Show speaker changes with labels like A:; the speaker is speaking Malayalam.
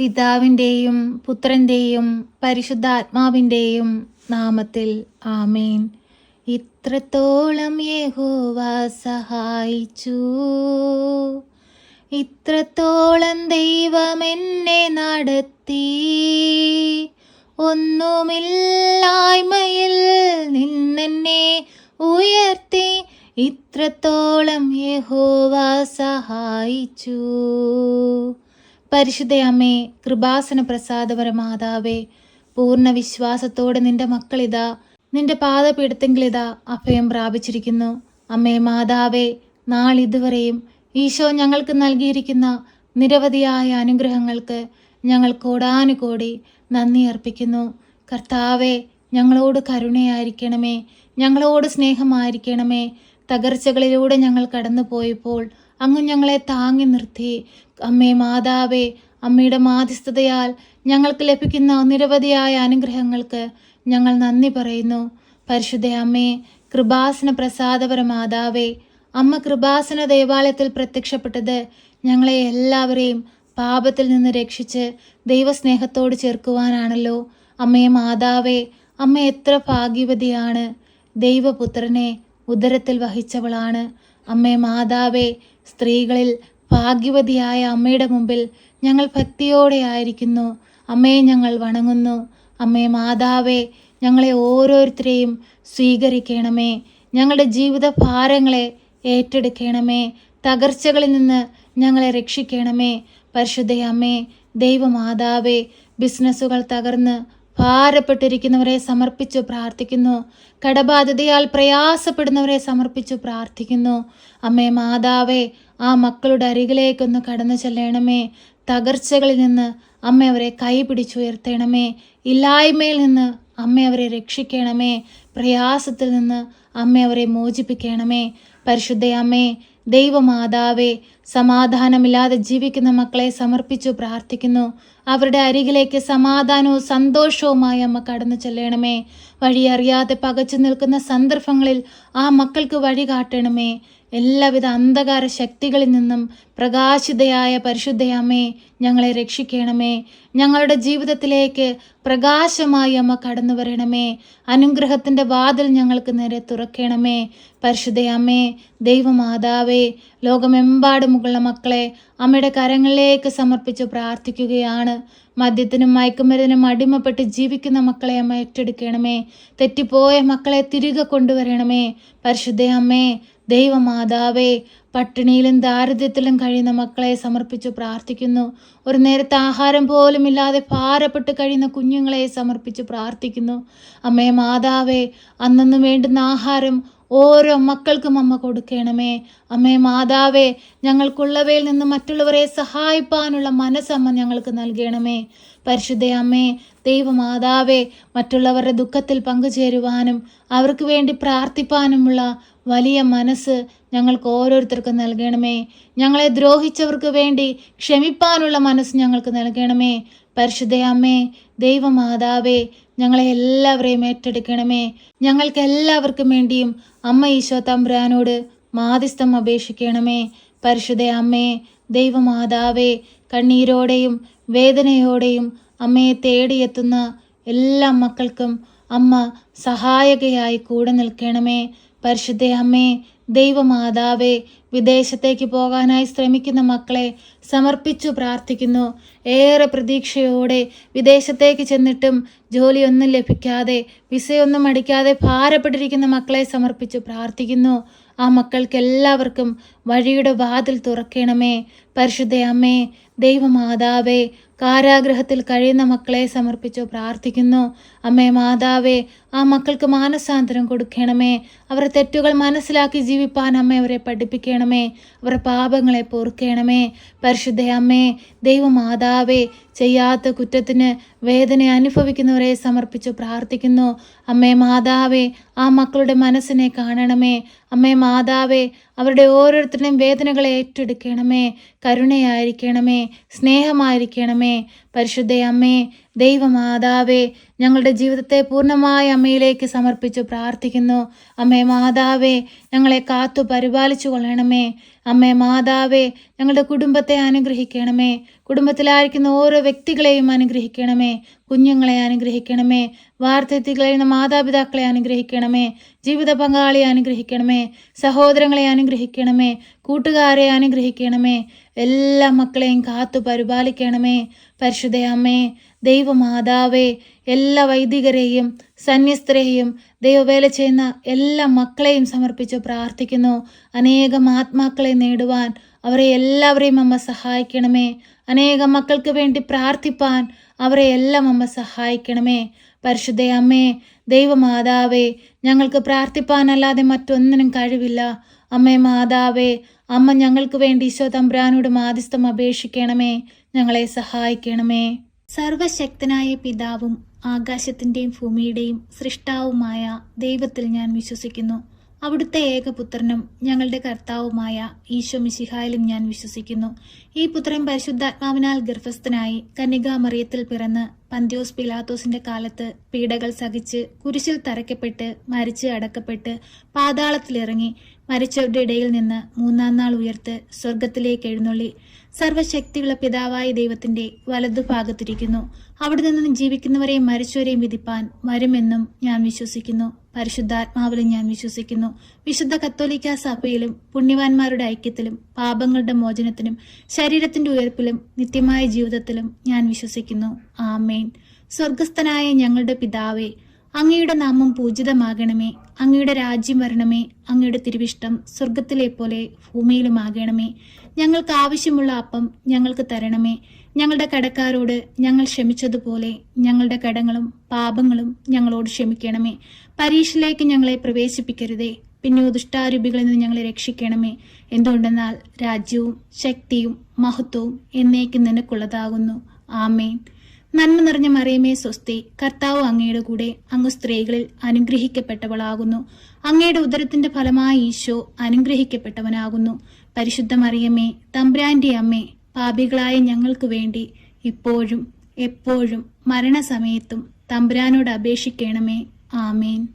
A: പിതാവിൻ്റെയും പുത്രൻ്റെയും പരിശുദ്ധാത്മാവിൻ്റെയും നാമത്തിൽ ആമേൻ. ഇത്രത്തോളം യഹോവ സഹായിച്ചു, ഇത്രത്തോളം ദൈവം എന്നെ നടത്തി. ഒന്നുമില്ലായ്മയിൽ നിന്നെന്നെ ഉയർത്തി, ഇത്രത്തോളം യഹോവ സഹായിച്ചു. പരിശുദ്ധ അമ്മേ, കൃപാസന പ്രസാദപര മാതാവേ, പൂർണ്ണ വിശ്വാസത്തോടെ നിന്റെ മക്കളിതാ നിന്റെ പാദപീഠത്തെങ്കിലിതാ അഭയം പ്രാപിച്ചിരിക്കുന്നു. അമ്മേ മാതാവേ, നാളിതുവരെയും ഈശോ ഞങ്ങൾക്ക് നൽകിയിരിക്കുന്ന നിരവധിയായ അനുഗ്രഹങ്ങൾക്ക് ഞങ്ങൾ കോടാനുകോടി നന്ദി അർപ്പിക്കുന്നു. കർത്താവേ, ഞങ്ങളോട് കരുണയായിരിക്കണമേ, ഞങ്ങളോട് സ്നേഹമായിരിക്കണമേ. തകർച്ചകളിലൂടെ ഞങ്ങൾ കടന്നു പോയപ്പോൾ അങ്ങ് ഞങ്ങളെ താങ്ങി നിർത്തി. അമ്മേ മാതാവേ, അമ്മയുടെ മാധ്യസ്ഥതയാൽ ഞങ്ങൾക്ക് ലഭിക്കുന്ന നിരവധിയായ അനുഗ്രഹങ്ങൾക്ക് ഞങ്ങൾ നന്ദി പറയുന്നു. പരിശുദ്ധ അമ്മേ, കൃപാസന പ്രസാദപര മാതാവേ, അമ്മ കൃപാസന ദേവാലയത്തിൽ പ്രത്യക്ഷപ്പെട്ടത് ഞങ്ങളെ എല്ലാവരെയും പാപത്തിൽ നിന്ന് രക്ഷിച്ച് ദൈവസ്നേഹത്തോട് ചേർക്കുവാനാണല്ലോ. അമ്മേ മാതാവേ, അമ്മ എത്ര ഭാഗ്യവതിയാണ്. ദൈവപുത്രനെ ഉദരത്തിൽ വഹിച്ചവളാണ്. അമ്മേ മാതാവേ, സ്ത്രീകളിൽ ഭാഗ്യവതിയായ അമ്മയുടെ മുമ്പിൽ ഞങ്ങൾ ഭക്തിയോടെ ആയിരിക്കുന്നു. അമ്മയെ ഞങ്ങൾ വണങ്ങുന്നു. അമ്മേ മാതാവേ, ഞങ്ങളെ ഓരോരുത്തരെയും സ്വീകരിക്കണമേ. ഞങ്ങളുടെ ജീവിത ഭാരങ്ങളെ ഏറ്റെടുക്കണമേ. തകർച്ചകളിൽ നിന്ന് ഞങ്ങളെ രക്ഷിക്കണമേ. പരിശുദ്ധ അമ്മേ, ദൈവമാതാവേ, ബിസിനസ്സുകൾ തകർന്ന് ഭാരപ്പെട്ടിരിക്കുന്നവരെ സമർപ്പിച്ചു പ്രാർത്ഥിക്കുന്നു. കടബാധ്യതയാൽ പ്രയാസപ്പെടുന്നവരെ സമർപ്പിച്ചു പ്രാർത്ഥിക്കുന്നു. അമ്മേ മാതാവേ, ആ മക്കളുടെ അരികിലേക്കൊന്ന് കടന്നു ചെല്ലണമേ. തകർച്ചകളിൽ നിന്ന് അമ്മ അവരെ കൈപിടിച്ചുയർത്തണമേ. ഇല്ലായ്മയിൽ നിന്ന് അമ്മ അവരെ രക്ഷിക്കണമേ. പ്രയാസത്തിൽ നിന്ന് അമ്മ അവരെ മോചിപ്പിക്കണമേ. പരിശുദ്ധ അമ്മേ, ദൈവമാതാവേ, സമാധാനമില്ലാതെ ജീവിക്കുന്ന മക്കളെ സമർപ്പിച്ചു പ്രാർത്ഥിക്കുന്നു. അവരുടെ അരികിലേക്ക് സമാധാനവും സന്തോഷവുമായി അമ്മ കടന്നു ചെല്ലണമേ. വഴിയറിയാതെ പകച്ചു നിൽക്കുന്ന സന്ദർഭങ്ങളിൽ ആ മക്കൾക്ക് വഴി കാട്ടണമേ. എല്ലാവിധ അന്ധകാര ശക്തികളിൽ നിന്നും പ്രകാശിതയായ പരിശുദ്ധ അമ്മേ, ഞങ്ങളെ രക്ഷിക്കണമേ. ഞങ്ങളുടെ ജീവിതത്തിലേക്ക് പ്രകാശമായി അമ്മ കടന്നു വരണമേ. അനുഗ്രഹത്തിൻ്റെ വാതിൽ ഞങ്ങൾക്ക് നേരെ തുറക്കണമേ. പരിശുദ്ധ അമ്മേ, ദൈവമാതാവേ, ലോകമെമ്പാടുമുള്ള മക്കളെ അമ്മയുടെ കരങ്ങളിലേക്ക് സമർപ്പിച്ച് പ്രാർത്ഥിക്കുകയാണ്. മദ്യത്തിനും മയക്കുമരുന്നിനും അടിമപ്പെട്ട് ജീവിക്കുന്ന മക്കളെ അമ്മ ഏറ്റെടുക്കണമേ. തെറ്റിപ്പോയ മക്കളെ തിരികെ കൊണ്ടുവരണമേ. പരിശുദ്ധ അമ്മേ, ദൈവമാതാവേ, പട്ടിണിയിലും ദാരിദ്ര്യത്തിലും കഴിയുന്ന മക്കളെ സമർപ്പിച്ചു പ്രാർത്ഥിക്കുന്നു. ഒരു നേരത്തെ ആഹാരം പോലും ഇല്ലാതെ ഭാരപ്പെട്ട് കഴിയുന്ന കുഞ്ഞുങ്ങളെ സമർപ്പിച്ചു പ്രാർത്ഥിക്കുന്നു. അമ്മേ മാതാവേ, അന്നു വേണ്ടുന്ന ആഹാരം ഓരോ മക്കൾക്കും അമ്മ കൊടുക്കണമേ. അമ്മേ മാതാവേ, ഞങ്ങൾക്കുള്ളവയിൽ നിന്ന് മറ്റുള്ളവരെ സഹായിപ്പാനുള്ള മനസ്സമ്മ ഞങ്ങൾക്ക് നൽകണമേ. പരിശുദ്ധ അമ്മേ, ദൈവമാതാവേ, മറ്റുള്ളവരുടെ ദുഃഖത്തിൽ പങ്കുചേരുവാനും അവർക്ക് വേണ്ടി പ്രാർത്ഥിപ്പാനുമുള്ള വലിയ മനസ്സ് ഞങ്ങൾക്ക് ഓരോരുത്തർക്കും നൽകണമേ. ഞങ്ങളെ ദ്രോഹിച്ചവർക്ക് വേണ്ടി ക്ഷമിപ്പാനുള്ള മനസ്സ് ഞങ്ങൾക്ക് നൽകണമേ. പരിശുദ്ധ അമ്മേ, ദൈവമാതാവേ, ഞങ്ങളെ എല്ലാവരെയും ഏറ്റെടുക്കണമേ. ഞങ്ങൾക്ക് എല്ലാവർക്കും വേണ്ടിയും അമ്മ ഈശോ തമ്പുരാനോട് മാധ്യസ്ഥം അപേക്ഷിക്കണമേ. പരിശുദ്ധ അമ്മേ, ദൈവമാതാവേ, കണ്ണീരോടെയും വേദനയോടെയും അമ്മയെ തേടിയെത്തുന്ന എല്ലാ മക്കൾക്കും അമ്മ സഹായകയായി കൂടെ നിൽക്കണമേ. പരിശുദ്ധ അമ്മേ, ദൈവമാതാവേ, വിദേശത്തേക്ക് പോകാനായി ശ്രമിക്കുന്ന മക്കളെ സമർപ്പിച്ചു പ്രാർത്ഥിക്കുന്നു. ഏറെ പ്രതീക്ഷയോടെ വിദേശത്തേക്ക് ചെന്നിട്ടും ജോലിയൊന്നും ലഭിക്കാതെ വിസയൊന്നും അടിക്കാതെ ഭാരപ്പെട്ടിരിക്കുന്ന മക്കളെ സമർപ്പിച്ചു പ്രാർത്ഥിക്കുന്നു. ആ മക്കൾക്ക് എല്ലാവർക്കും വഴിയുടെ വാതിൽ തുറക്കണമേ. പരിശുദ്ധ അമ്മേ, ദൈവമാതാവേ, കാരാഗ്രഹത്തിൽ കഴിയുന്ന മക്കളെ സമർപ്പിച്ചു പ്രാർത്ഥിക്കുന്നു. അമ്മേ മാതാവേ, ആ മക്കൾക്ക് മാനസാന്തരം കൊടുക്കണമേ. അവരുടെ തെറ്റുകൾ മനസ്സിലാക്കി ജീവിപ്പാൻ അമ്മ അവരെ പഠിപ്പിക്കണമേ. അവരുടെ പാപങ്ങളെ പൊറുക്കണമേ. പരിശുദ്ധ അമ്മേ, ദൈവമാതാവേ, ചെയ്യാത്ത കുറ്റത്തിന് വേദന അനുഭവിക്കുന്നവരെ സമർപ്പിച്ചു പ്രാർത്ഥിക്കുന്നു. അമ്മേ മാതാവേ, ആ മക്കളുടെ മനസ്സിനെ കാണണമേ. അമ്മേ മാതാവേ, അവരുടെ ഓരോരുത്തരുടെയും വേദനകളെ ഏറ്റെടുക്കണമേ. കരുണയായിരിക്കണമേ, സ്നേഹമായിരിക്കണമേ. പരിശുദ്ധ അമ്മേ, ദൈവമാതാവേ, ഞങ്ങളുടെ ജീവിതത്തെ പൂർണ്ണമായി അമ്മയിലേക്ക് സമർപ്പിച്ചു പ്രാർത്ഥിക്കുന്നു. അമ്മേ മാതാവേ, ഞങ്ങളെ കാത്തു പരിപാലിച്ചു കൊള്ളണമേ. അമ്മേ മാതാവേ, ഞങ്ങളുടെ കുടുംബത്തെ അനുഗ്രഹിക്കണമേ. കുടുംബത്തിലായിരിക്കുന്ന ഓരോ വ്യക്തികളെയും അനുഗ്രഹിക്കണമേ. കുഞ്ഞുങ്ങളെ അനുഗ്രഹിക്കണമേ. വാർദ്ധക്യത്തിൽ കഴിയുന്ന മാതാപിതാക്കളെ അനുഗ്രഹിക്കണമേ. ജീവിത പങ്കാളിയെ അനുഗ്രഹിക്കണമേ. സഹോദരങ്ങളെ അനുഗ്രഹിക്കണമേ. കൂട്ടുകാരെ അനുഗ്രഹിക്കണമേ. എല്ലാ മക്കളെയും കാത്തു പരിപാലിക്കണമേ. പരിശുദ്ധ അമ്മേ, ദൈവമാതാവേ, എല്ലാ വൈദികരെയും സന്യസ്തരെയും ദൈവവേല ചെയ്യുന്ന എല്ലാ മക്കളെയും സമർപ്പിച്ച് പ്രാർത്ഥിക്കുന്നു. അനേകം ആത്മാക്കളെ നേടുവാൻ അവരെ എല്ലാവരെയും അമ്മ സഹായിക്കണമേ. അനേകം മക്കൾക്ക് വേണ്ടി പ്രാർത്ഥിപ്പാൻ അവരെ എല്ലാം അമ്മ സഹായിക്കണമേ. പരിശുദ്ധ അമ്മേ, ദൈവമാതാവേ, ഞങ്ങൾക്ക് പ്രാർത്ഥിപ്പാനല്ലാതെ മറ്റൊന്നിനും കഴിവില്ല. അമ്മേ മാതാവേ, അമ്മ ഞങ്ങൾക്ക് വേണ്ടി ഈശോ തമ്പുരാനോട് മാധ്യസ്ഥം അപേക്ഷിക്കണമേ. ഞങ്ങളെ സഹായിക്കണമേ. സർവശക്തനായ പിതാവും ആകാശത്തിൻ്റെയും ഭൂമിയുടെയും സൃഷ്ടാവുമായ ദൈവത്തിൽ ഞാൻ വിശ്വസിക്കുന്നു. അവിടുത്തെ ഏകപുത്രനും ഞങ്ങളുടെ കർത്താവുമായ ഈശോ മിശിഹായിലും ഞാൻ വിശ്വസിക്കുന്നു. ഈ പുത്രൻ പരിശുദ്ധാത്മാവിനാൽ ഗർഭസ്ഥനായി കന്യകാമറിയത്തിൽ പിറന്ന് പന്ത്യോസ് പിലാത്തോസിന്റെ കാലത്ത് പീഡകൾ സഹിച്ച് കുരിശിൽ തറയ്ക്കപ്പെട്ട് മരിച്ച് അടക്കപ്പെട്ട് പാതാളത്തിലിറങ്ങി മരിച്ചവരുടെ ഇടയിൽ നിന്ന് മൂന്നാം നാൾ ഉയർത്ത് സ്വർഗത്തിലേക്ക് എഴുന്നള്ളി സർവശക്തിയുള്ള പിതാവായ ദൈവത്തിന്റെ വലതുഭാഗത്തിരിക്കുന്നു. അവിടെ നിന്ന് ജീവിക്കുന്നവരെയും മരിച്ചവരെയും വിധിപ്പാൻ വരുമെന്നും ഞാൻ വിശ്വസിക്കുന്നു. പരിശുദ്ധാത്മാവിലും ഞാൻ വിശ്വസിക്കുന്നു. വിശുദ്ധ കത്തോലിക്കാ സഭയിലും പുണ്യവാന്മാരുടെ ഐക്യത്തിലും പാപങ്ങളുടെ മോചനത്തിനും ശരീരത്തിന്റെ ഉയർപ്പിലും നിത്യമായ ജീവിതത്തിലും ഞാൻ വിശ്വസിക്കുന്നു. ആമേൻ. സ്വർഗസ്ഥനായ ഞങ്ങളുടെ പിതാവേ, അങ്ങയുടെ നാമം പൂജിതമാകണമേ. അങ്ങയുടെ രാജ്യം വരണമേ. അങ്ങയുടെ തിരുവിഷ്ടം സ്വർഗത്തിലെ പോലെ ഭൂമിയിലുമാകണമേ. ഞങ്ങൾക്ക് ആവശ്യമുള്ള അപ്പം ഞങ്ങൾക്ക് തരണമേ. ഞങ്ങളുടെ കടക്കാരോട് ഞങ്ങൾ ക്ഷമിച്ചതുപോലെ ഞങ്ങളുടെ കടങ്ങളും പാപങ്ങളും ഞങ്ങളോട് ക്ഷമിക്കണമേ. പരീക്ഷയിലേക്ക് ഞങ്ങളെ പ്രവേശിപ്പിക്കരുതേ, പിന്നെ ദുഷ്ടാരൂപികളിൽ നിന്ന് ഞങ്ങളെ രക്ഷിക്കണമേ. എന്തുകൊണ്ടെന്നാൽ രാജ്യവും ശക്തിയും മഹത്വവും എന്നേക്കും നിനക്കുള്ളതാകുന്നു. ആമേൻ. നന്മ നിറഞ്ഞ മറിയമേ സ്വസ്തി, കർത്താവ് അങ്ങയുടെ കൂടെ, അങ്ങ് സ്ത്രീകളിൽ അനുഗ്രഹിക്കപ്പെട്ടവളാകുന്നു. അങ്ങയുടെ ഉദരത്തിന്റെ ഫലമായ ഈശോ അനുഗ്രഹിക്കപ്പെട്ടവനാകുന്നു. പരിശുദ്ധ മറിയമേ, തമ്പുരാന്റെ അമ്മേ, പാപികളായ ഞങ്ങൾക്ക് വേണ്ടി ഇപ്പോഴും എപ്പോഴും മരണസമയത്തും തമ്പുരാനോട് അപേക്ഷിക്കണമേ. ആമേൻ.